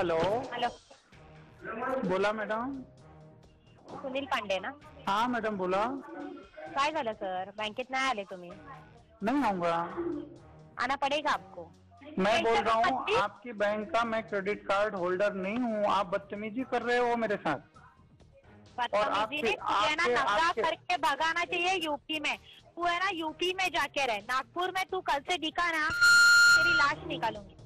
Hello. Hello, बोला madam. Sunil Pandey ना? हाँ मैडम बोला. काय झालं सर, बँकेत नहीं आले तुम्ही? नहीं आऊंगा. आना पड़ेगा आपको. मैं बोल रहा हूँ बदतमीजी आपकी बैंक का मैं क्रेडिट कार्ड होल्डर नहीं हूँ, आप बदतमीजी कर रहे हो मेरे साथ. और नहीं, तुझे है ना आपके नंगा आपके करके भगाना चाहिए यूपी में. तू है ना यूपी में जाके रहे. नागपुर में तू कल से दिखा ना, तेरी लाश निकालूंगी.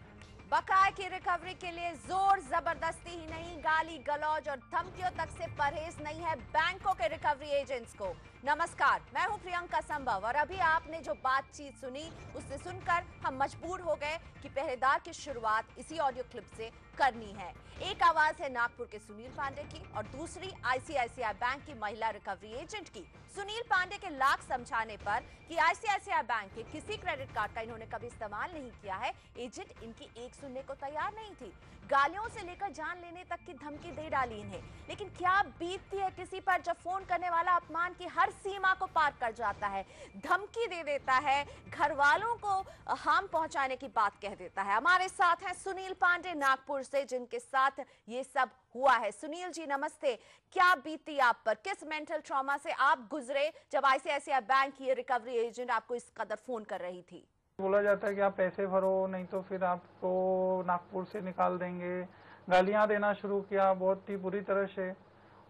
बकाया की रिकवरी के लिए जोर जबरदस्ती ही नहीं, गाली गलौज और धमकियों तक से परहेज नहीं है बैंकों के रिकवरी एजेंट्स को. नमस्कार, मैं हूं प्रियंका संभव और अभी आपने जो बातचीत सुनी उससे सुनकर हम मजबूर हो गए कि पहरेदार की शुरुआत इसी ऑडियो क्लिप से करनी है. एक आवाज है नागपुर के सुनील पांडे की और दूसरी आईसीआईसीआई बैंक की महिला रिकवरी एजेंट की. सुनील पांडे के लाख समझाने पर कि आईसीआईसीआई बैंक के किसी क्रेडिट कार्ड का इन्होंने कभी इस्तेमाल नहीं किया है, एजेंट इनकी एक सुनने को तैयार नहीं थी. गालियों से लेकर जान लेने तक की धमकी दे डाली इन्हें. लेकिन क्या बीतती है किसी पर जब फोन करने वाला अपमान की हर सीमा को पार कर जाता है, धमकी दे देता है, घर वालों को हार्म पहुंचाने की बात कह देता है. हमारे साथ हैं सुनील पांडे नागपुर से, जिनके साथ ये सब हुआ है. सुनील जी नमस्ते. क्या बीती आप पर, किस मेंटल ट्रॉमा से आप गुजरे जब आईसीआईसीआई बैंक की रिकवरी एजेंट आपको इस कदर फोन कर रही थी? बोला जाता है कि आप पैसे भरो नहीं तो फिर आपको नागपुर से निकाल देंगे. गालियां देना शुरू किया बहुत ही बुरी तरह से.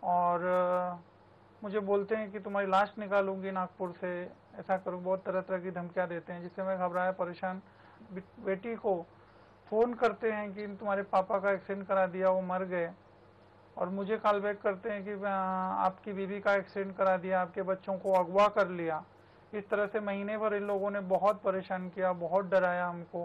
और मुझे बोलते हैं कि तुम्हारी लाश निकालूंगी नागपुर से, ऐसा करूँ. बहुत तरह तरह की धमकियां देते हैं जिससे मैं घबराया परेशान बेटी को फोन करते हैं कि तुम्हारे पापा का एक्सीडेंट करा दिया, वो मर गए. और मुझे कॉल बैक करते हैं कि आपकी बीवी का एक्सीडेंट करा दिया, आपके बच्चों को अगवा कर लिया. इस तरह से महीने भर इन लोगों ने बहुत परेशान किया, बहुत डराया हमको.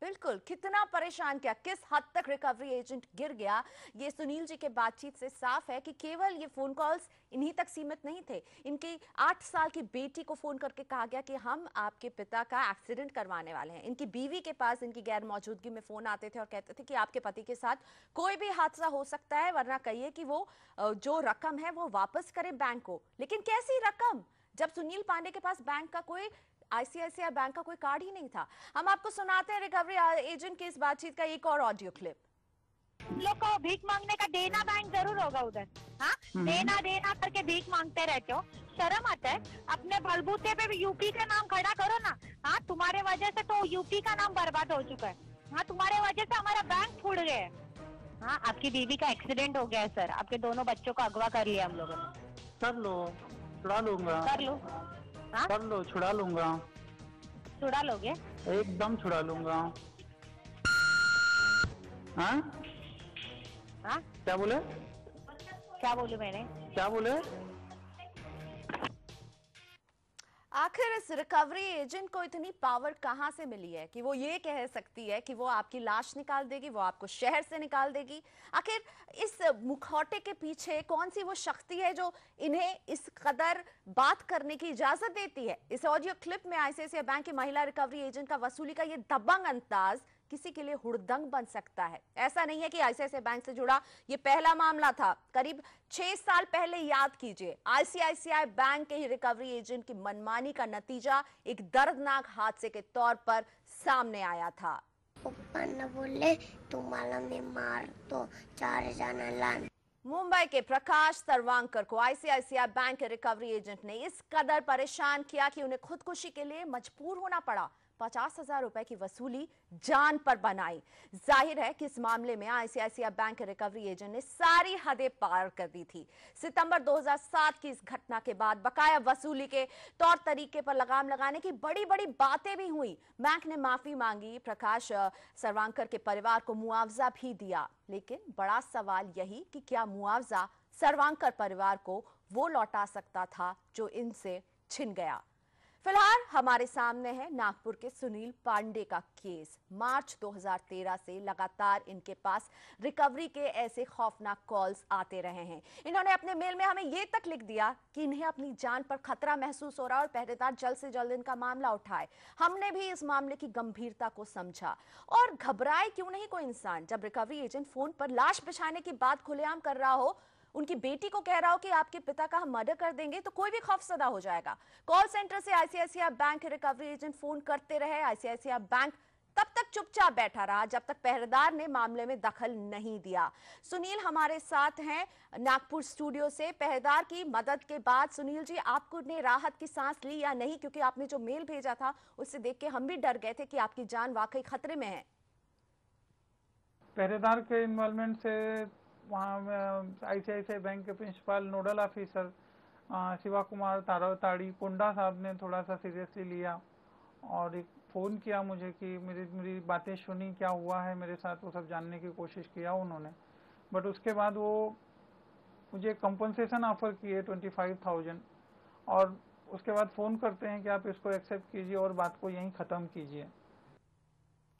बिल्कुल, कितना परेशान किया, किस हद तक रिकवरी एजेंट गिर गया, ये सुनील जी के बातचीत से साफ है कि केवल ये फोन कॉल्स इन्हीं तक सीमित नहीं थे. इनकी 8 साल की बेटी को फोन करके कहा गया कि हम आपके पिता का एक्सीडेंट करवाने वाले हैं. इनकी बीवी के पास इनकी गैर मौजूदगी में फोन आते थे और कहते थे कि आपके पति के साथ कोई भी हादसा हो सकता है, वरना कहिए कि वो जो रकम है वो वापस करे बैंक को. लेकिन कैसी रकम, जब सुनील पांडे के पास बैंक का कोई, आईसीआईसीआई बैंक का कोई कार्ड ही नहीं था. हम आपको सुनाते हैं रिकवरी एजेंट की इस बातचीत का एक और ऑडियो क्लिप. लोग को भीख मांगने का देना बैंक जरूर होगा उधर. हाँ, देना देना करके भीख मांगते रहते हो. शर्म आता है? अपने बलबूते पे भी यूपी का नाम खड़ा करो ना. हाँ, तुम्हारे वजह से तो यूपी का नाम बर्बाद हो चुका है. हाँ, तुम्हारे वजह से हमारा बैंक फूट गया है. हाँ, आपकी बीवी का एक्सीडेंट हो गया है सर. आपके दोनों बच्चों को अगवा कर लिया हम लोगों ने. कर लो, छुड़ा लूंगा. कर लो. हाँ, कर लो, छुड़ा लूंगा. छुड़ा लोगे? एकदम छुड़ा लूंगा. हाँ, हाँ, क्या बोले? क्या बोलूं मैंने? क्या बोले? आखिर इस रिकवरी एजेंट को इतनी पावर कहां से मिली है कि वो ये कह सकती है कि वो आपकी लाश निकाल देगी, वो आपको शहर से निकाल देगी? आखिर इस मुखौटे के पीछे कौन सी वो शक्ति है जो इन्हें इस कदर बात करने की इजाजत देती है? इस ऑडियो क्लिप में आईसीआईसीआई बैंक की महिला रिकवरी एजेंट का वसूली का ये दबंग अंदाज किसी के लिए हुड़दंग बन सकता है. ऐसा नहीं है कि आईसीआईसीआई बैंक से जुड़ा ये पहला मामला था. करीब 6 साल पहले याद कीजिए, आईसीआईसीआई बैंक के ही रिकवरी एजेंट की मनमानी का नतीजा एक दर्दनाक हादसे के तौर पर सामने आया था. पप्पा बोले तुम्हाला मी मारतो 4 जणांना. मुंबई के प्रकाश सर्वांकर को आईसीआईसीआई बैंक के रिकवरी एजेंट ने इस कदर परेशान किया कि उन्हें खुदकुशी के लिए मजबूर होना पड़ा. 50,000 रुपए की वसूली जान पर बनाई. जाहिर है कि इस मामले में आईसीआईसीआई बैंक के रिकवरी एजेंट ने सारी हदें पार कर दी थी. सितंबर 2007 की इस घटना के बाद बकाया वसूली के तौर तरीके पर लगाम लगाने की बड़ी बड़ी बातें भी हुई. बैंक ने माफी मांगी, प्रकाश सर्वांकर के परिवार को मुआवजा भी दिया. लेकिन बड़ा सवाल यही कि क्या मुआवजा सर्वांकर परिवार को वो लौटा सकता था जो इनसे छिन गया? फिलहाल हमारे सामने है नागपुर के सुनील पांडे का केस. मार्च 2013 से लगातार इनके पास रिकवरी के ऐसे खौफनाक कॉल्स आते रहे हैं. इन्होंने अपने मेल में हमें ये तक लिख दिया कि इन्हें अपनी जान पर खतरा महसूस हो रहा है और पहरेदार जल्द से जल्द इनका मामला उठाए. हमने भी इस मामले की गंभीरता को समझा. और घबराए क्यों नहीं कोई इंसान जब रिकवरी एजेंट फोन पर लाश बिछाने की बात खुलेआम कर रहा हो, उनकी बेटी को कह रहा हो कि आपके पिता का हम मर्डर कर देंगे, तो कोई भी खौफजदा हो जाएगा. कॉल सेंटर से आईसीआईसीआई बैंक के रिकवरी एजेंट फोन करते रहे. आईसीआईसीआई बैंक तब तक चुपचाप बैठा रहा जब तक पहरेदार ने मामले में दखल नहीं दिया। सुनील हमारे साथ हैं नागपुर स्टूडियो से। पहरेदार की मदद के बाद सुनील जी, आपको ने राहत की सांस ली या नहीं? क्योंकि आपने जो मेल भेजा था उससे देख के हम भी डर गए थे कि आपकी जान वाकई खतरे में है। पहरेदार के इन्वॉल्वमेंट से वहाँ ICICI बैंक के principal nodal officer Shiva Kumar Tadikunda साहब ने थोड़ा सा सीरियसली लिया और एक फ़ोन किया मुझे कि मेरी बातें सुनी, क्या हुआ है मेरे साथ, वो सब जानने की कोशिश किया उन्होंने। बट उसके बाद वो मुझे कंपनसेशन ऑफर किए 25,000 और उसके बाद फ़ोन करते हैं कि आप इसको एक्सेप्ट कीजिए और बात को यहीं ख़त्म कीजिए।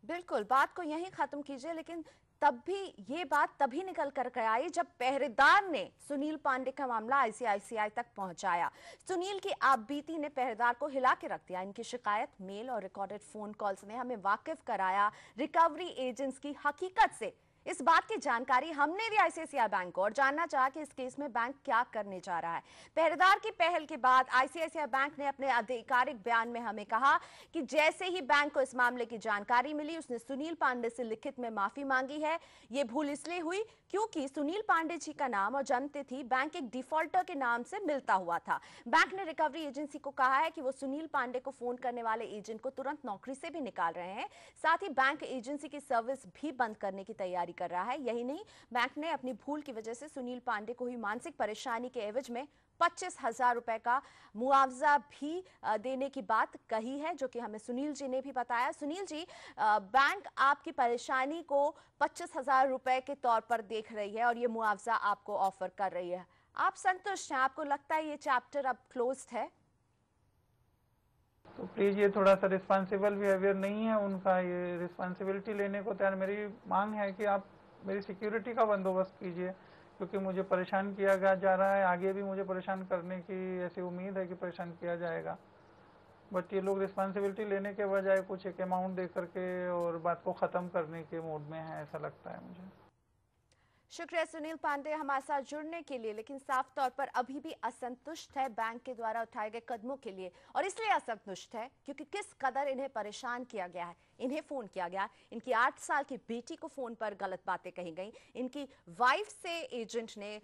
बिल्कुल, बात को यहीं खत्म कीजिए, लेकिन तब भी ये बात तभी निकल कर आई जब पहरेदार ने सुनील पांडे का मामला ICICI तक पहुंचाया। सुनील की आपबीती ने पहरेदार को हिला के रख दिया। इनकी शिकायत, मेल और रिकॉर्डेड फोन कॉल्स ने हमें वाकिफ कराया रिकवरी एजेंट्स की हकीकत से। इस बात की जानकारी हमने भी ICICI बैंक को और जानना चाहा कि इस केस में बैंक क्या करने जा रहा है। पहरेदार की पहल के बाद ICICI बैंक ने अपने आधिकारिक बयान में हमें कहा कि जैसे ही बैंक को इस मामले की जानकारी मिली, उसने सुनील पांडे से लिखित में माफी मांगी है। ये भूल इसलिए हुई क्योंकि सुनील पांडे जी का नाम और जन्मतिथि बैंक एक डिफॉल्टर के नाम से मिलता हुआ था। बैंक ने रिकवरी एजेंसी को कहा है कि वो सुनील पांडे को फोन करने वाले एजेंट को तुरंत नौकरी से भी निकाल रहे हैं। साथ ही बैंक एजेंसी की सर्विस भी बंद करने की तैयारी कर रहा है। यही नहीं, बैंक ने अपनी भूल की वजह से सुनील पांडे को हुई मानसिक परेशानी के एवज में 25,000 रुपए का मुआवजा भी देने की बात कही है, जो कि हमें सुनील जी ने भी बताया। सुनील जी, बैंक आपकी परेशानी को 25,000 रुपए के तौर पर देख रही है और ये मुआवजा आपको ऑफर कर रही है। आप संतुष्ट हैं? आपको लगता है ये चैप्टर अब क्लोज्ड है? तो प्लीज ये थोड़ा सा रिस्पॉन्सिबल बिहेवियर नहीं है उनका, ये रिस्पॉन्सिबिलिटी लेने को तैयार। मेरी मांग है कि आप मेरी सिक्योरिटी का बंदोबस्त कीजिए, क्योंकि मुझे परेशान किया जा रहा है। आगे भी मुझे परेशान करने की ऐसी उम्मीद है कि परेशान किया जाएगा। बट ये लोग रिस्पॉन्सिबिलिटी लेने के बजाय कुछ एक अमाउंट दे करके और बात को ख़त्म करने के मूड में है, ऐसा लगता है मुझे। शुक्रिया सुनील पांडे हमारे साथ जुड़ने के लिए। लेकिन साफ तौर पर अभी भी असंतुष्ट है बैंक के द्वारा उठाए गए कदमों के लिए, और इसलिए असंतुष्ट है क्योंकि किस कदर इन्हें परेशान किया गया है। इन्हें फोन किया गया, इनकी 8 साल की बेटी को फोन पर गलत बातें कही गई। इनकी वाइफ से एजेंट ने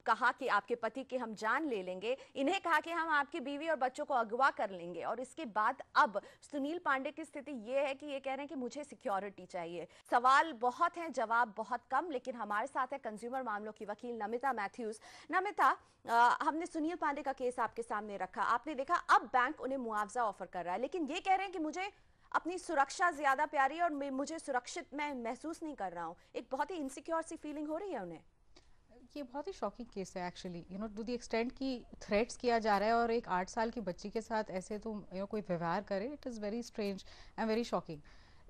कहा कि आपके पति की हम जान ले लेंगे। इन्हें कहा कि हम आपकी बीवी और बच्चों को अगवा कर लेंगे। और इसके बाद अब सुनील पांडे की स्थिति ये है कि ये कह रहे हैं कि मुझे सिक्योरिटी चाहिए। सवाल बहुत हैं, जवाब बहुत कम। लेकिन हमारे साथ है कंज्यूमर मामलों की वकील नमिता मैथ्यूज। नमिता, हमने सुनील पांडे का केस आपके सामने रखा, आपने देखा अब बैंक उन्हें मुआवजा ऑफर कर रहा है, लेकिन ये कह रहे हैं कि मुझे अपनी सुरक्षा ज्यादा प्यारी और मुझे सुरक्षित मैं महसूस नहीं कर रहा हूँ। एक बहुत ही इनसिक्योर सी फीलिंग हो रही है उन्हें। ये बहुत ही शॉकिंग केस है एक्चुअली, टू द एक्सटेंट की थ्रेट्स किया जा रहा है और एक 8 साल की बच्ची के साथ ऐसे तो कोई व्यवहार करे, it is very strange and very shocking.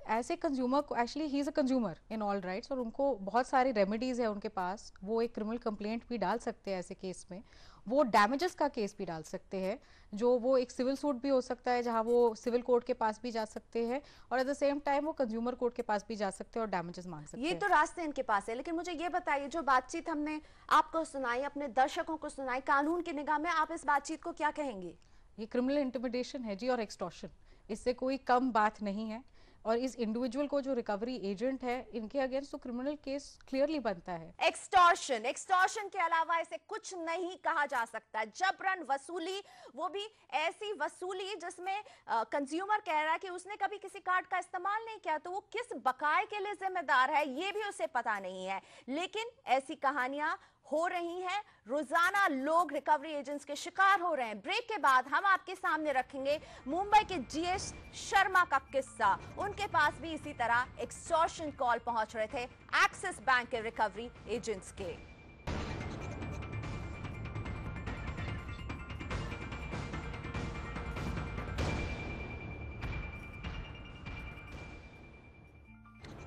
ऐसे कंज्यूमर को, actually he is a consumer in all rights, और उनको बहुत सारी रेमेडीज़ है उनके पास। वो एक क्रिमिनल कंप्लेंट भी डाल सकते हैं ऐसे केस में, वो डैमेजेस का केस भी डाल सकते हैं, जो वो एक सिविल सूट भी हो सकता है जहां वो सिविल कोर्ट के पास भी जा सकते हैं और एट द सेम टाइम वो कंज्यूमर कोर्ट के पास भी जा सकते हैं और डैमेजेस मांग सकते हैं। ये तो रास्ते इनके पास है। लेकिन मुझे ये बताइए, जो बातचीत हमने आपको सुनाई, अपने दर्शकों को सुनाई, कानून की निगाह में आप इस बातचीत को क्या कहेंगे? ये क्रिमिनल इंटिमिडेशन है जी, और एक्सटॉर्शन, इससे कोई कम बात नहीं है। और इस इंडिविजुअल को जो रिकवरी एजेंट है, इनके अगेंस्ट तो क्रिमिनल केस क्लियरली बनता है। एक्सटॉर्शन के अलावा इसे कुछ नहीं कहा जा सकता। जबरन वसूली, वो भी ऐसी वसूली जिसमें कंज्यूमर कह रहा है कि उसने कभी किसी कार्ड का इस्तेमाल नहीं किया, तो वो किस बकाये के लिए जिम्मेदार है ये भी उसे पता नहीं है। लेकिन ऐसी कहानियां हो रही हैं, रोजाना लोग रिकवरी एजेंट्स के शिकार हो रहे हैं। ब्रेक के बाद हम आपके सामने रखेंगे मुंबई के GS शर्मा का किस्सा। उनके पास भी इसी तरह एक्सटॉर्शन कॉल पहुंच रहे थे एक्सिस बैंक के रिकवरी एजेंट्स के।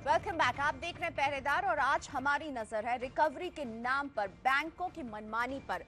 वेलकम बैक, आप देख रहे हैं पहरेदार और आज हमारी नजर है रिकवरी के नाम पर बैंकों की मनमानी पर।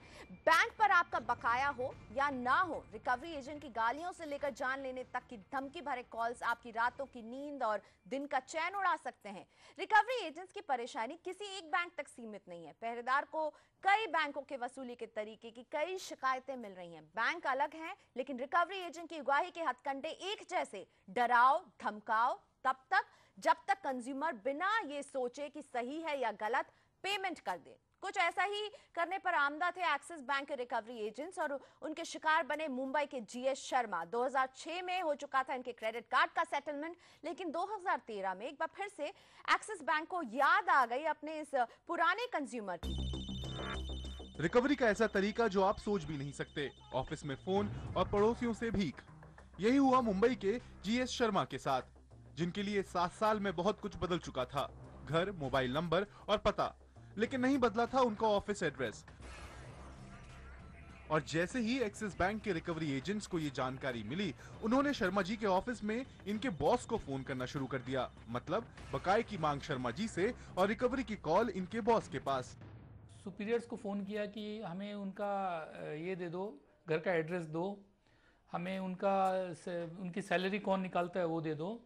बैंक पर आपका बकाया हो या ना हो, रिकवरी एजेंट की गालियों से लेकर जान लेने तक की धमकी भरे कॉल्स आपकी रातों की नींद और दिन का चैन उड़ा सकते हैं। रिकवरी एजेंट्स की परेशानी किसी एक बैंक तक सीमित नहीं है। पहरेदार को कई बैंकों के वसूली के तरीके की कई शिकायतें मिल रही हैं। बैंक अलग हैं, लेकिन रिकवरी एजेंट की अगुवाई के हथकंडे एक जैसे। डराओ धमकाओ तब तक जब तक कंज्यूमर बिना ये सोचे कि सही है या गलत पेमेंट कर दे। कुछ ऐसा ही करने पर आमदा थे एक्सिस बैंक के रिकवरी एजेंट्स और उनके शिकार बने मुंबई के जीएस शर्मा। 2006 में हो चुका था इनके क्रेडिट कार्ड का सेटलमेंट, लेकिन 2013 में एक बार फिर से एक्सिस बैंक को याद आ गई अपने इस पुराने कंज्यूमर की। रिकवरी का ऐसा तरीका जो आप सोच भी नहीं सकते, ऑफिस में फोन और पड़ोसियों से भीख। यही हुआ मुंबई के जीएस शर्मा के साथ, जिनके लिए 7 साल में बहुत कुछ बदल चुका था, घर, मोबाइल नंबर और पता, लेकिन नहीं बदला था उनका ऑफिस एड्रेस। और जैसे ही एक्सिस बैंक के रिकवरी एजेंट्स को ये जानकारी मिली, उन्होंने शर्मा जी के ऑफिस में इनके बॉस को फोन करना शुरू कर दिया। मतलब बकाये की मांग शर्मा जी से और रिकवरी की कॉल इनके बॉस के पास। सुपीरियर्स को फ़ोन किया कि हमें उनका ये दे दो, घर का एड्रेस दो, हमें उनकी सैलरी कौन निकालता है वो दे दो।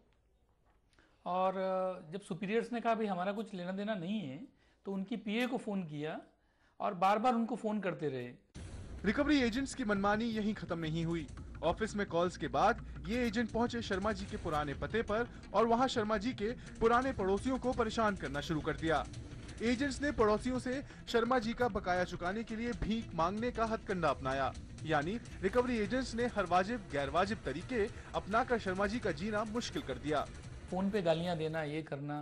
और जब सुपीरियर्स ने कहा भाई हमारा कुछ लेना देना नहीं है, तो उनकी पीए को फ़ोन किया और बार बार उनको फ़ोन करते रहे। रिकवरी एजेंट्स की मनमानी यहीं खत्म नहीं हुई। ऑफिस में कॉल्स के बाद ये एजेंट पहुंचे शर्मा जी के पुराने पते पर और वहां शर्मा जी के पुराने पड़ोसियों को परेशान करना शुरू कर दिया। एजेंट्स ने पड़ोसियों से शर्मा जी का बकाया चुकाने के लिए भीख मांगने का हथकंडा अपनाया। यानी रिकवरी एजेंट्स ने हर वाजिब गैर वाजिब तरीके अपनाकर शर्मा जी का जीना मुश्किल कर दिया। फ़ोन पे गालियां देना, ये करना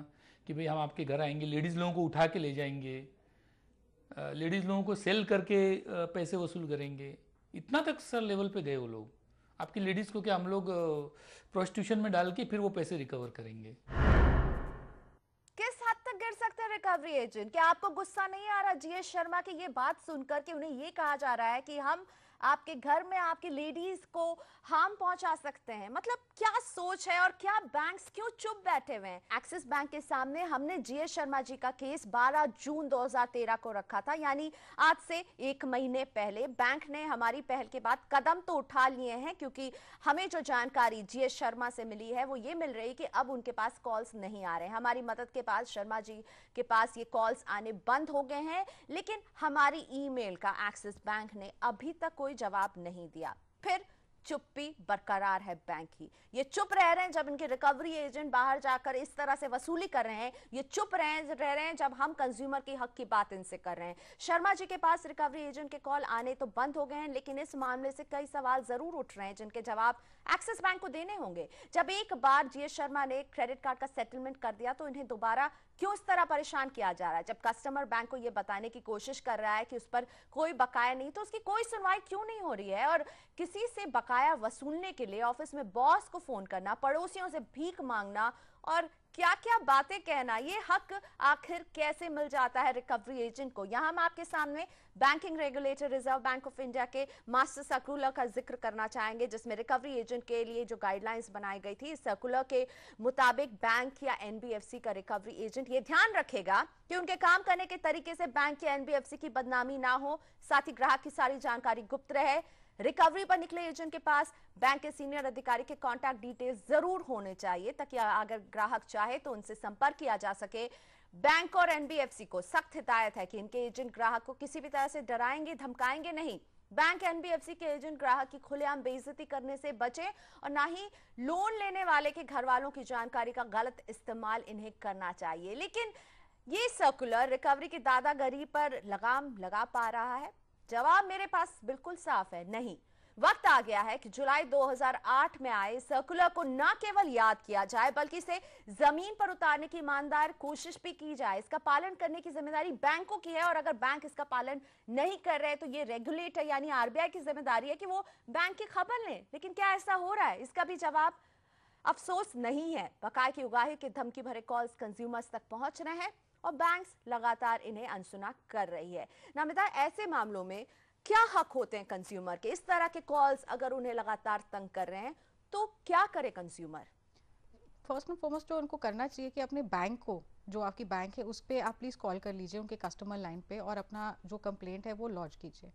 कि भाई हम आपके घर आएंगे, लेडीज़ लोगों को उठा के ले जाएंगे, लेडीज़ लोगों को सेल करके पैसे वसूल करेंगे। इतना तक सर लेवल पे गए वो लोग। आपकी लेडीज़ को क्या हम लोग प्रोस्टिट्यूशन में डाल के फिर वो पैसे रिकवर करेंगे। किस हद तक गिर सकते हैं रिकवरी एजेंट? क्या आपको गुस्सा नहीं आ रहा जीएस शर्मा की ये बात सुनकर कि उन्हें ये कहा जा रहा है कि हम आपके घर में आपकी लेडीज को हार्म पहुंचा सकते हैं? मतलब क्या सोच है और क्या बैंक्स क्यों चुप बैठे हुए हैं? एक्सिस बैंक के सामने हमने जीएस शर्मा जी का केस 12 जून 2013 को रखा था, यानी आज से 1 महीने पहले। बैंक ने हमारी पहल के बाद कदम तो उठा लिए हैं, क्योंकि हमें जो जानकारी जीएस शर्मा से मिली है वो ये मिल रही है कि अब उनके पास कॉल्स नहीं आ रहे हैं। हमारी मदद के बाद शर्मा जी के पास ये कॉल्स आने बंद हो गए हैं, लेकिन हमारी ईमेल का एक्सिस बैंक ने अभी तक कोई जवाब नहीं दिया। फिर चुप्पी बरकरार है बैंक की। ये चुप रह रहे हैं जब इनके रिकवरी एजेंट बाहर जाकर इस तरह से वसूली कर रहे हैं। ये चुप रह रहे हैं जब हम कंज्यूमर की हक की बात इनसे कर रहे हैं। शर्मा जी के पास रिकवरी एजेंट के कॉल आने तो बंद हो गए हैं, लेकिन इस मामले से कई सवाल जरूर उठ रहे हैं जिनके जवाब एक्सिस बैंक को देने होंगे। जब एक बार जीएस शर्मा ने क्रेडिट कार्ड का सेटलमेंट कर दिया, तो इन्हें दोबारा क्यों इस तरह परेशान किया जा रहा है? जब कस्टमर बैंक को यह बताने की कोशिश कर रहा है कि उस पर कोई बकाया नहीं, तो उसकी कोई सुनवाई क्यों नहीं हो रही है? और किसी से बकाया वसूलने के लिए ऑफिस में बॉस को फोन करना, पड़ोसियों से भीख मांगना और क्या क्या बातें कहना, ये हक आखिर कैसे मिल जाता है रिकवरी एजेंट को? यहां हम आपके सामने banking regulator reserve bank of India के मास्टर सर्कुलर का जिक्र करना चाहेंगे, जिसमें रिकवरी एजेंट के लिए जो गाइडलाइंस बनाई गई थी। इस सर्कुलर के मुताबिक बैंक या एनबीएफसी का रिकवरी एजेंट ये ध्यान रखेगा कि उनके काम करने के तरीके से बैंक या एनबीएफसी की बदनामी ना हो, साथ ही ग्राहक की सारी जानकारी गुप्त रहे। रिकवरी पर निकले एजेंट के पास बैंक के सीनियर अधिकारी के कॉन्टैक्ट डिटेल्स जरूर होने चाहिए, ताकि अगर ग्राहक चाहे तो उनसे संपर्क किया जा सके। बैंक और एनबीएफसी को सख्त हिदायत है कि इनके एजेंट ग्राहक को किसी भी तरह से डराएंगे धमकाएंगे नहीं। बैंक एनबीएफसी के एजेंट ग्राहक की खुलेआम बेइज्जती करने से बचे और ना ही लोन लेने वाले के घर वालों की जानकारी का गलत इस्तेमाल इन्हें करना चाहिए। लेकिन ये सर्कुलर रिकवरी की दादागिरी पर लगाम लगा पा रहा है? जवाब मेरे पास बिल्कुल साफ है, नहीं। वक्त आ गया है कि जुलाई 2008 में आए सर्कुलर को न केवल याद किया जाए, बल्कि इसे जमीन पर उतारने की ईमानदार कोशिश भी की जाए। इसका पालन करने की जिम्मेदारी बैंकों की है, और अगर बैंक इसका पालन नहीं कर रहे तो ये रेगुलेटर यानी आरबीआई की जिम्मेदारी है कि वो बैंक की खबर लें। लेकिन क्या ऐसा हो रहा है? इसका भी जवाब अफसोस नहीं है। बकाये की उगाही के धमकी भरे कॉल्स कंज्यूमर्स तक पहुंच रहे हैं और बैंक्स लगातार इन्हें अनसुना कर रही है। नमिता, ऐसे मामलों में क्या हक होते हैं कंज्यूमर के? इस तरह के कॉल्स अगर उन्हें लगातार तंग कर रहे हैं तो क्या करे कंज्यूमर? फर्स्ट एंड फॉरमोस्ट जो उनको करना चाहिए कि अपने बैंक को, जो आपकी बैंक है उस पर आप प्लीज़ कॉल कर लीजिए उनके कस्टमर लाइन पे और अपना जो कंप्लेंट है वो लॉन्च कीजिए।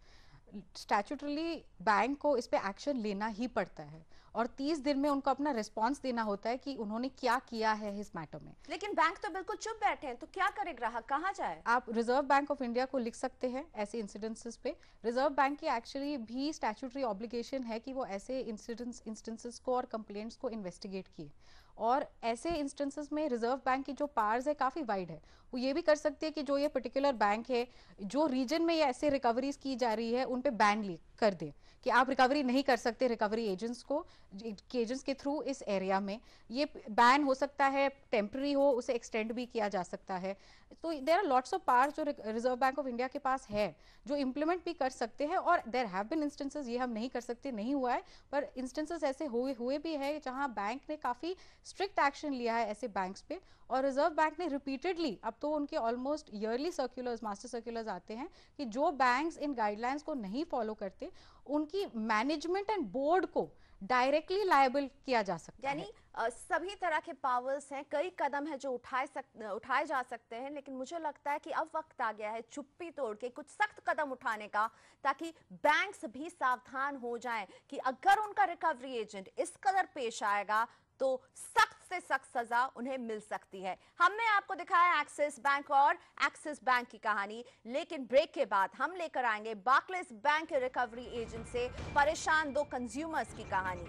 स्टैट्यूटरली बैंक को इस पे एक्शन लेना ही पड़ता है और 30 दिन में उनको अपना रिस्पांस देना होता है कि उन्होंने क्या किया है इस मैटर में। लेकिन बैंक तो बिल्कुल चुप बैठे हैं, तो क्या करे ग्राहक, कहाँ जाए? आप रिजर्व बैंक ऑफ इंडिया को लिख सकते हैं ऐसे इंसिडेंसेस पे। रिजर्व बैंक की एक्चुअली भी स्टैट्यूटरी ऑब्लिगेशन है कि वो ऐसे इंस्टेंसेस को और कंप्लेंट्स को इन्वेस्टिगेट किए, और ऐसे इंस्टेंसेस में रिजर्व बैंक की जो पावर्स है काफ़ी वाइड है। वो ये भी कर सकती है कि जो ये पर्टिकुलर बैंक है, जो रीजन में ये ऐसे रिकवरीज की जा रही है उन पे बैन कर दे कि आप रिकवरी नहीं कर सकते रिकवरी एजेंट्स के थ्रू इस एरिया में। ये बैन हो सकता है, टेम्पररी हो, उसे एक्सटेंड भी किया जा सकता है। तो there are lots of powers जो रिजर्व बैंक ऑफ इंडिया के पास है जो इम्प्लीमेंट भी कर सकते हैं। और देयर हैव बीन इंस्टेंसेस, ये हम नहीं कर सकते नहीं हुआ है, पर इंस्टेंसेस ऐसे हुए भी है जहां बैंक ने काफ़ी स्ट्रिक्ट एक्शन लिया है ऐसे बैंक्स पे। और रिजर्व बैंक ने रिपीटेडली, अब तो उनके almost yearly circulars, master circulars आते हैं कि जो बैंक्स इन गाइडलाइंस को नहीं फॉलो करते उनकी मैनेजमेंट एंड बोर्ड को डायरेक्टली लायबल किया जा सकता है। यानी सभी तरह के पावर्स हैं, कई कदम है जो उठाए जा सकते हैं, लेकिन मुझे लगता है कि अब वक्त आ गया है चुप्पी तोड़ के कुछ सख्त कदम उठाने का, ताकि बैंक्स भी सावधान हो जाएं कि अगर उनका रिकवरी एजेंट इस कदर पेश आएगा तो सख्त से सख्त सजा उन्हें मिल सकती है। हमने आपको दिखाया एक्सिस बैंक और एक्सिस बैंक की कहानी, लेकिन ब्रेक के बाद हम लेकर आएंगे बार्कलेज बैंक के रिकवरी एजेंट से परेशान 2 कंज्यूमर्स की कहानी।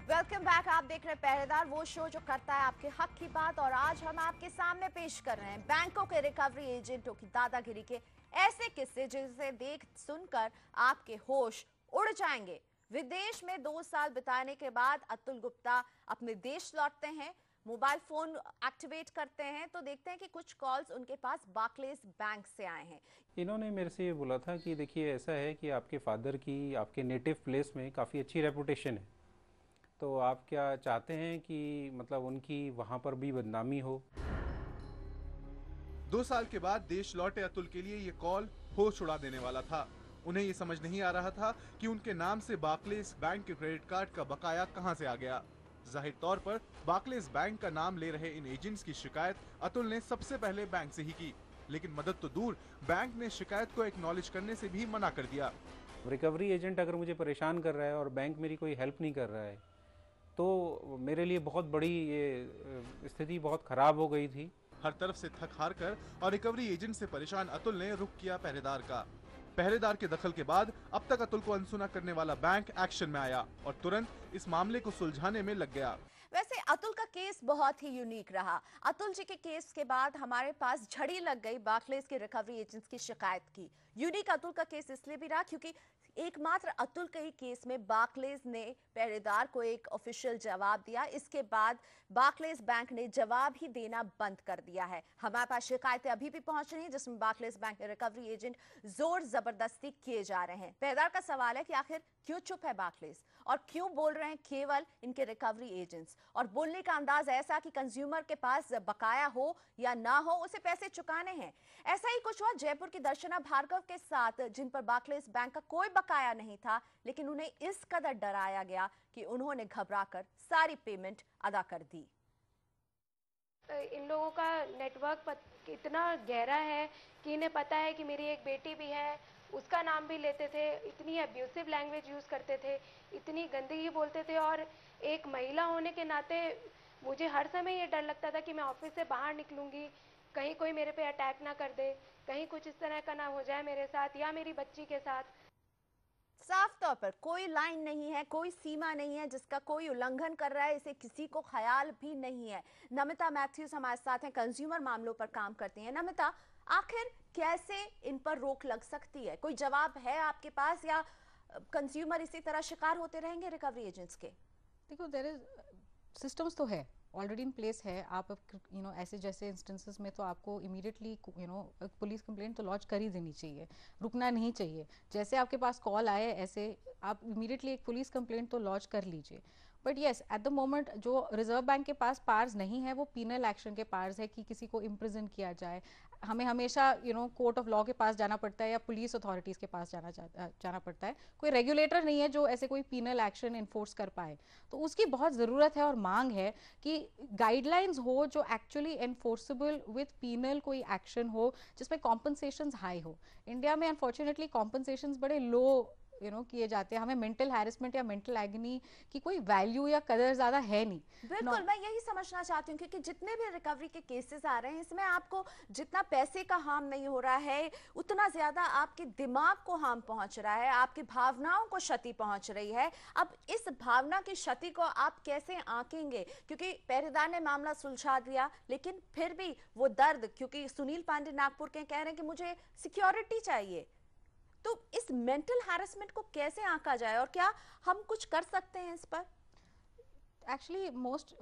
Welcome back. आप देख रहे हैं पहरेदार, वो शो जो करता है आपके हक की बात, और आज हम आपके सामने पेश कर रहे हैं बैंकों के रिकवरी एजेंटों की दादागिरी के ऐसे किस्से जिसे देख सुनकर आपके होश उड़ जाएंगे। विदेश में 2 साल बिताने के बाद अतुल गुप्ता अपने देश लौटते हैं, मोबाइल फोन एक्टिवेट करते हैं तो देखते हैं कि कुछ कॉल्स उनके पास बार्कलेज बैंक से आए हैं। इन्होंने मेरे से ये बोला था कि देखिए ऐसा है कि आपके फादर की आपके नेटिव प्लेस में काफ़ी अच्छी रेपुटेशन है, तो आप क्या चाहते हैं कि मतलब उनकी वहाँ पर भी बदनामी हो। 2 साल के बाद देश लौटे अतुल के लिए ये कॉल होश उड़ा देने वाला था। उन्हें ये समझ नहीं आ रहा था कि उनके नाम से बार्कलेज बैंक के क्रेडिट कार्ड का बकाया कहां से आ गया। जाहिर तौर पर बार्कलेज बैंक का नाम ले रहे इन एजेंट्स की शिकायत अतुल ने सबसे पहले बैंक से ही की, लेकिन मदद तो दूर, बैंक ने शिकायत को एक्नॉलेज करने से भी मना कर दिया। रिकवरी एजेंट अगर मुझे परेशान कर रहा है और बैंक मेरी कोई हेल्प नहीं कर रहा है तो मेरे लिए बहुत बड़ी ये स्थिति बहुत ख़राब हो गई थी। हर तरफ से थक हार कर और रिकवरी एजेंट से परेशान अतुल ने रुख किया पहरेदार का। पहरेदार के दखल के बाद अब तक अतुल को अनसुना करने वाला बैंक एक्शन में आया और तुरंत इस मामले को सुलझाने में लग गया। वैसे अतुल का केस बहुत ही यूनिक रहा। अतुल जी के केस के बाद हमारे पास झड़ी लग गई बार्कलेज के रिकवरी एजेंट्स की शिकायत की। यूनिक अतुल का केस इसलिए भी रहा क्योंकि एकमात्र अतुल के ही केस में बार्कलेज ने पहरेदार को एक ऑफिशियल जवाब दिया। इसके बाद बार्कलेज बैंक ने जवाब ही देना बंद कर दिया है। हमारे पास शिकायतें अभी भी पहुंच रही हैं जिसमें बार्कलेज बैंक के रिकवरी एजेंट जोर जबरदस्ती किए जा रहे हैं। पहरेदार का सवाल है कि आखिर क्यों चुप है बार्कलेज और क्यों बोल रहे हैं केवल इनके रिकवरी एजेंट्स, और बोलने का अंदाज ऐसा कि कंज्यूमर के पास बकाया हो या ना हो उसे पैसे चुकाने हैं। ऐसा ही कुछ हुआ जयपुर की दर्शना भार्गव के साथ, जिन पर बार्कलेज बैंक का कोई बकाया नहीं था, लेकिन उन्हें इस कदर डराया गया कि उन्होंने घबराकर सारी पेमेंट अदा कर दी। इन लोगों का नेटवर्क इतना गहरा है कि इन्हें पता है कि मेरी एक बेटी भी है, उसका नाम भी लेते थे, इतनी अब्यूसिव लैंग्वेज यूज़ करते थे, इतनी गंदगी बोलते थे। और एक महिला होने के नाते मुझे हर समय ये डर लगता था कि मैं ऑफिस से बाहर निकलूंगी, कहीं कोई मेरे पे अटैक ना कर दे, कहीं कुछ इस तरह का ना हो जाए मेरे साथ या मेरी बच्ची के साथ। साफ तौर पर कोई लाइन नहीं है, कोई सीमा नहीं है जिसका कोई उल्लंघन कर रहा है, इसे किसी को ख्याल भी नहीं है। नमिता मैथ्यूज हमारे साथ हैं, कंज्यूमर मामलों पर काम करती हैं। नमिता, आखिर कैसे इन पर रोक लग सकती है? कोई जवाब है आपके पास या कंज्यूमर इसी तरह शिकार होते रहेंगे रिकवरी एजेंट्स के? देखो, देयर इज सिस्टम्स तो है, ऑलरेडी इन प्लेस है। आप ऐसे जैसे इंस्टेंसेस में तो आपको इमीडिएटली पुलिस कंप्लेंट तो लॉन्च कर ही देनी चाहिए, रुकना नहीं चाहिए। जैसे आपके पास कॉल आए ऐसे आप इमीडिएटली एक पुलिस कंप्लेंट तो लॉन्च कर लीजिए। But yes, at the moment जो रिजर्व बैंक के पास पावर्स नहीं है वो पीनल एक्शन के पावर्स है कि किसी को इम्प्रिजन किया जाए। हमें हमेशा कोर्ट ऑफ लॉ के पास जाना पड़ता है या पुलिस अथॉरिटीज़ के पास जाना पड़ता है। कोई रेगुलेटर नहीं है जो ऐसे कोई पीनल एक्शन इन्फोर्स कर पाए, तो उसकी बहुत ज़रूरत है और मांग है कि गाइडलाइंस हो जो एक्चुअली एनफोर्सेबल विथ पीनल कोई एक्शन हो जिसमें कॉम्पनसेशंस हाई हो। इंडिया में अनफॉर्चुनेटली कॉम्पनसेशंस बड़े लो किए जाते हैं। हमें मेंटल हैरेसमेंट या मेंटल एग्नी की कोई वैल्यू या कदर ज्यादा है नहीं। बिल्कुल, मैं यही समझना चाहती हूँ क्योंकि जितने भी रिकवरी के केसेस आ रहे हैं इसमें आपको जितना पैसे का हार्म नहीं हो रहा है उतना ज्यादा आपके दिमाग को हार्म पहुंच रहा है, आपकी भावनाओं को क्षति पहुंच रही है। अब इस भावना की क्षति को आप कैसे आंकेंगे, क्योंकि पहरेदार ने मामला सुलझा दिया लेकिन फिर भी वो दर्द, क्योंकि सुनील पांडे नागपुर के कह रहे हैं कि मुझे सिक्योरिटी चाहिए, तो इस मेंटल हैरेसमेंट को कैसे आंका जाए और क्या हम कुछ कर सकते हैं इस पर? एक्चुअली मोस्ट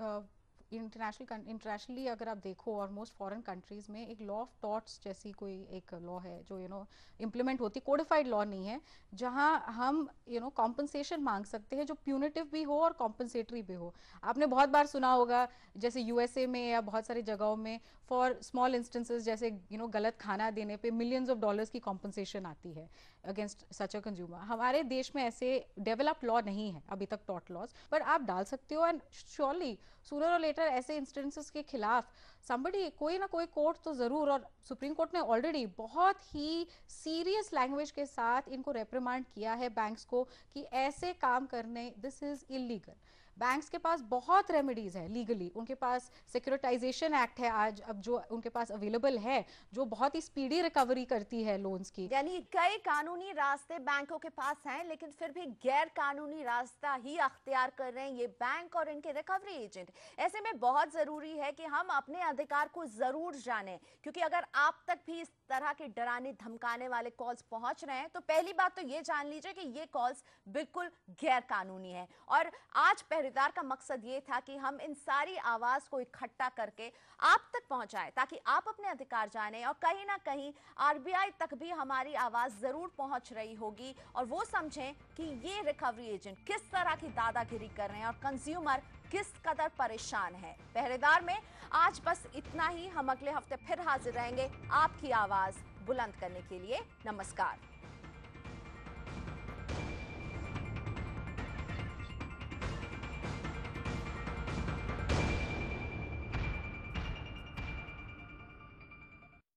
इंटरनेशनली अगर आप देखो और मोस्ट फॉरेन कंट्रीज में एक लॉ ऑफ टॉर्ट्स जैसी कोई एक लॉ है जो इम्प्लीमेंट होती, कोडिफाइड लॉ नहीं है, जहां हम कॉम्पनसेशन मांग सकते हैं जो प्यूनिटिव भी हो और कॉम्पनसेटरी भी हो। आपने बहुत बार सुना होगा जैसे यूएसए में या बहुत सारी जगहों में फॉर स्मॉल इंस्टेंसेस जैसे गलत खाना देने पे मिलियंस ऑफ डॉलर्स की कॉम्पनसेशन आती है अगेंस्ट सच अ कंज्यूमर। हमारे देश में ऐसे डेवलप्ड लॉ नहीं है अभी तक, टॉर्ट लॉज, पर आप डाल सकते हो एंड श्योरली सूनर और लेटर ऐसे इंस्टेंसेस के खिलाफ somebody कोई ना कोई कोर्ट तो जरूर, और सुप्रीम कोर्ट ने ऑलरेडी बहुत ही सीरियस लैंग्वेज के साथ इनको रेप्रिमांड किया है बैंक्स को कि ऐसे काम करने, दिस इज इलीगल। बैंक्स के पास बहुत रेमेडीज है लीगली, उनके पास सिक्योरिटाइजेशन एक्ट है आज अब जो उनके पास अवेलेबल है जो बहुत ही स्पीडी रिकवरी करती है लोन्स की। यानी कई कानूनी रास्ते बैंकों के पास हैं लेकिन फिर भी गैर कानूनी रास्ता ही अख्तियार कर रहे हैं ये बैंक और इनके रिकवरी एजेंट। ऐसे में बहुत जरूरी है कि हम अपने अधिकार को जरूर जानें, क्योंकि अगर आप तक भी इस तरह के डराने धमकाने वाले कॉल्स पहुंच रहे हैं तो पहली बात तो ये जान लीजिए कि ये कॉल्स बिल्कुल गैर कानूनी है। और आज पहरेदार का मकसद ये था कि हम इन सारी आवाज को इकट्ठा करके आप तक पहुंचाएं ताकि आप अपने अधिकार जानें और कहीं ना कहीं आरबीआई तक भी हमारी आवाज जरूर पहुंच रही होगी और वो समझें कि ये रिकवरी एजेंट किस तरह की दादागिरी कर रहे हैं और कंज्यूमर किस कदर परेशान है। पहरेदार में आज बस इतना ही। हम अगले हफ्ते फिर हाजिर रहेंगे आपकी आवाज बुलंद करने के लिए। नमस्कार।